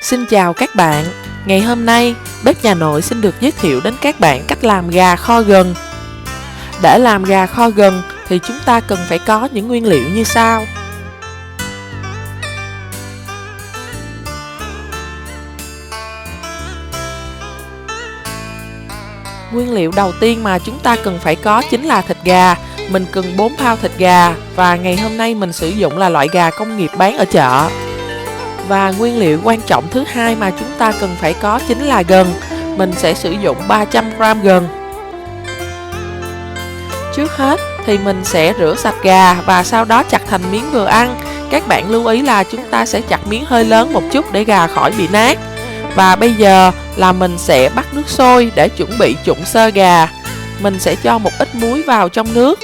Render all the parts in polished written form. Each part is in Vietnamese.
Xin chào các bạn. Ngày hôm nay, bếp nhà nội xin được giới thiệu đến các bạn cách làm gà kho gừng. Để làm gà kho gừng thì chúng ta cần phải có những nguyên liệu như sau. Nguyên liệu đầu tiên mà chúng ta cần phải có chính là thịt gà. Mình cần 4 pound thịt gà và ngày hôm nay mình sử dụng là loại gà công nghiệp bán ở chợ. Và nguyên liệu quan trọng thứ hai mà chúng ta cần phải có chính là gừng. Mình sẽ sử dụng 300g gừng. Trước hết thì mình sẽ rửa sạch gà và sau đó chặt thành miếng vừa ăn. Các bạn lưu ý là chúng ta sẽ chặt miếng hơi lớn một chút để gà khỏi bị nát. Và bây giờ là mình sẽ bắt nước sôi để chuẩn bị trụng sơ gà. Mình sẽ cho một ít muối vào trong nước.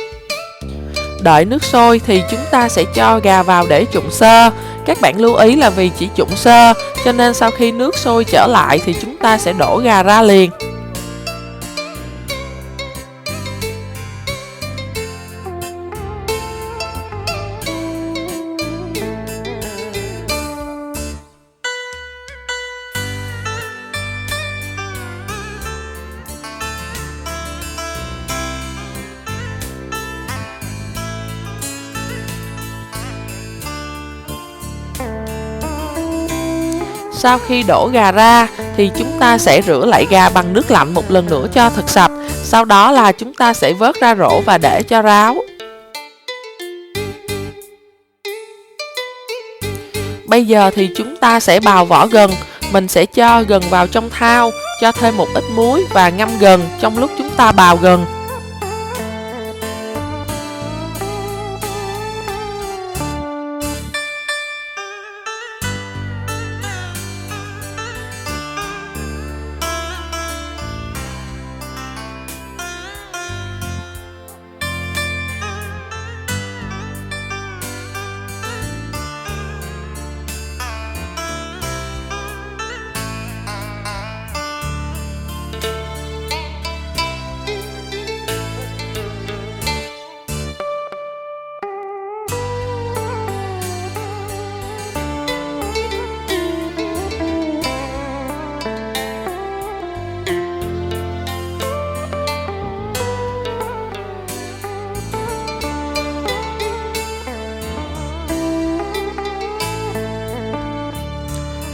Đợi nước sôi thì chúng ta sẽ cho gà vào để trụng sơ. Các bạn lưu ý là vì chỉ trụng sơ cho nên sau khi nước sôi trở lại thì chúng ta sẽ đổ gà ra liền. Sau khi đổ gà ra thì chúng ta sẽ rửa lại gà bằng nước lạnh một lần nữa cho thật sạch. Sau đó là chúng ta sẽ vớt ra rổ và để cho ráo. Bây giờ thì chúng ta sẽ bào vỏ gừng. Mình sẽ cho gừng vào trong thau, cho thêm một ít muối và ngâm gừng trong lúc chúng ta bào gừng.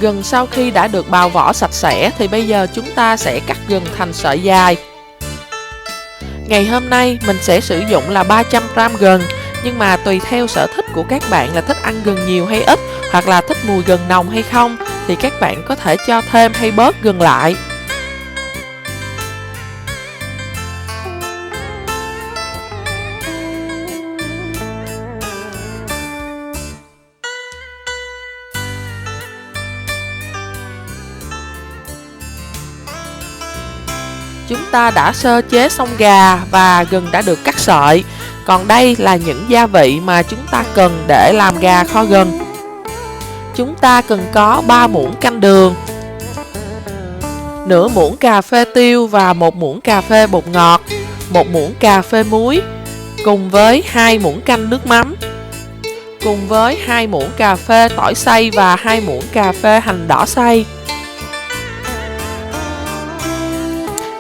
Gừng sau khi đã được bào vỏ sạch sẽ thì bây giờ chúng ta sẽ cắt gừng thành sợi dài. Ngày hôm nay mình sẽ sử dụng là 300g gừng, nhưng mà tùy theo sở thích của các bạn là thích ăn gừng nhiều hay ít, hoặc là thích mùi gừng nồng hay không, thì các bạn có thể cho thêm hay bớt gừng lại. Chúng ta đã sơ chế xong gà và gừng đã được cắt sợi. Còn đây là những gia vị mà chúng ta cần để làm gà kho gừng. Chúng ta cần có 3 muỗng canh đường, nửa muỗng cà phê tiêu và 1 muỗng cà phê bột ngọt, 1 muỗng cà phê muối, cùng với 2 muỗng canh nước mắm, cùng với 2 muỗng cà phê tỏi xay và 2 muỗng cà phê hành đỏ xay.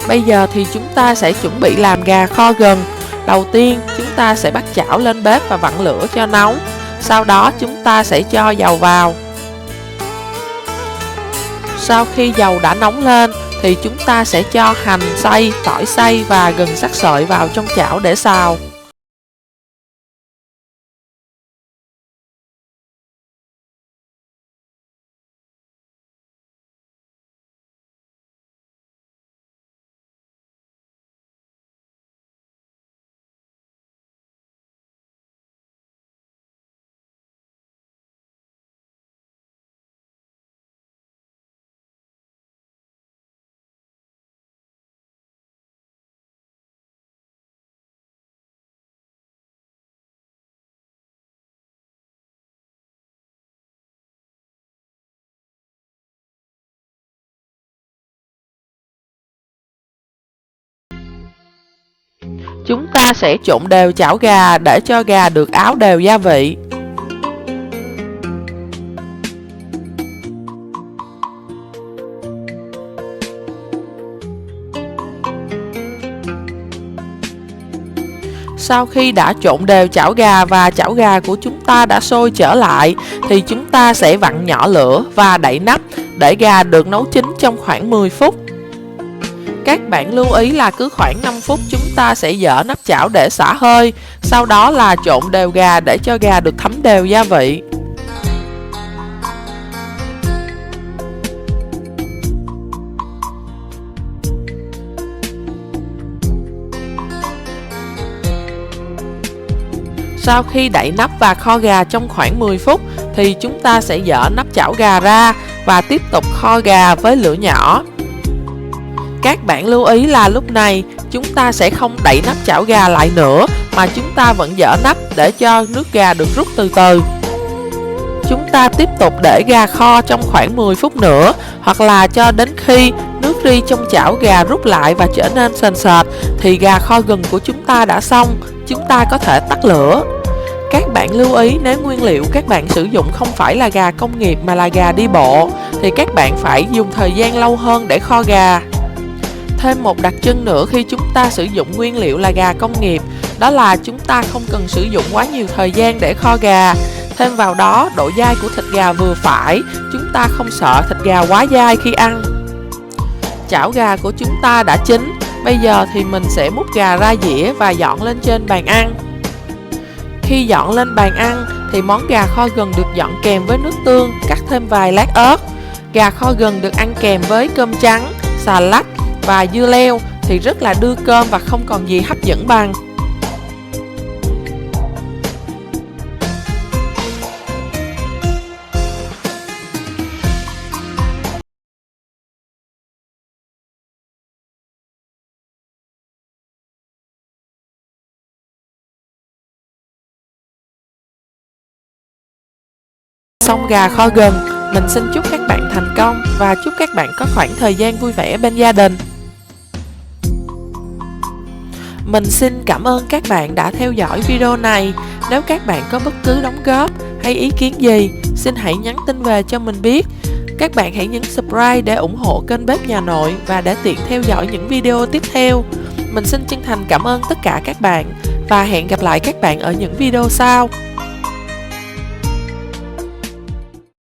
Bây giờ thì chúng ta sẽ chuẩn bị làm gà kho gừng. Đầu tiên chúng ta sẽ bắt chảo lên bếp và vặn lửa cho nóng. Sau đó chúng ta sẽ cho dầu vào. Sau khi dầu đã nóng lên thì chúng ta sẽ cho hành xay, tỏi xay và gừng sắc sợi vào trong chảo để xào. Chúng ta sẽ trộn đều chảo gà để cho gà được áo đều gia vị. Sau khi đã trộn đều chảo gà và chảo gà của chúng ta đã sôi trở lại thì chúng ta sẽ vặn nhỏ lửa và đậy nắp để gà được nấu chín trong khoảng 10 phút. Các bạn lưu ý là cứ khoảng 5 phút chúng ta sẽ dỡ nắp chảo để xả hơi, sau đó là trộn đều gà để cho gà được thấm đều gia vị. Sau khi đậy nắp và kho gà trong khoảng 10 phút thì chúng ta sẽ dỡ nắp chảo gà ra và tiếp tục kho gà với lửa nhỏ. Các bạn lưu ý là lúc này chúng ta sẽ không đậy nắp chảo gà lại nữa mà chúng ta vẫn dỡ nắp để cho nước gà được rút từ từ. Chúng ta tiếp tục để gà kho trong khoảng 10 phút nữa, hoặc là cho đến khi nước ri trong chảo gà rút lại và trở nên sền sệt thì gà kho gừng của chúng ta đã xong. Chúng ta có thể tắt lửa. Các bạn lưu ý nếu nguyên liệu các bạn sử dụng không phải là gà công nghiệp mà là gà đi bộ thì các bạn phải dùng thời gian lâu hơn để kho gà. Thêm một đặc trưng nữa khi chúng ta sử dụng nguyên liệu là gà công nghiệp, đó là chúng ta không cần sử dụng quá nhiều thời gian để kho gà. Thêm vào đó, độ dai của thịt gà vừa phải, chúng ta không sợ thịt gà quá dai khi ăn. Chảo gà của chúng ta đã chín, bây giờ thì mình sẽ múc gà ra dĩa và dọn lên trên bàn ăn. Khi dọn lên bàn ăn thì món gà kho gừng được dọn kèm với nước tương, cắt thêm vài lát ớt. Gà kho gừng được ăn kèm với cơm trắng, xà lách và dưa leo thì rất là đưa cơm và không còn gì hấp dẫn bằng. Xong gà kho gừng, mình xin chúc các bạn thành công và chúc các bạn có khoảng thời gian vui vẻ bên gia đình. Mình xin cảm ơn các bạn đã theo dõi video này. Nếu các bạn có bất cứ đóng góp hay ý kiến gì, xin hãy nhắn tin về cho mình biết. Các bạn hãy nhấn subscribe để ủng hộ kênh Bếp Nhà Nội và để tiện theo dõi những video tiếp theo. Mình xin chân thành cảm ơn tất cả các bạn và hẹn gặp lại các bạn ở những video sau.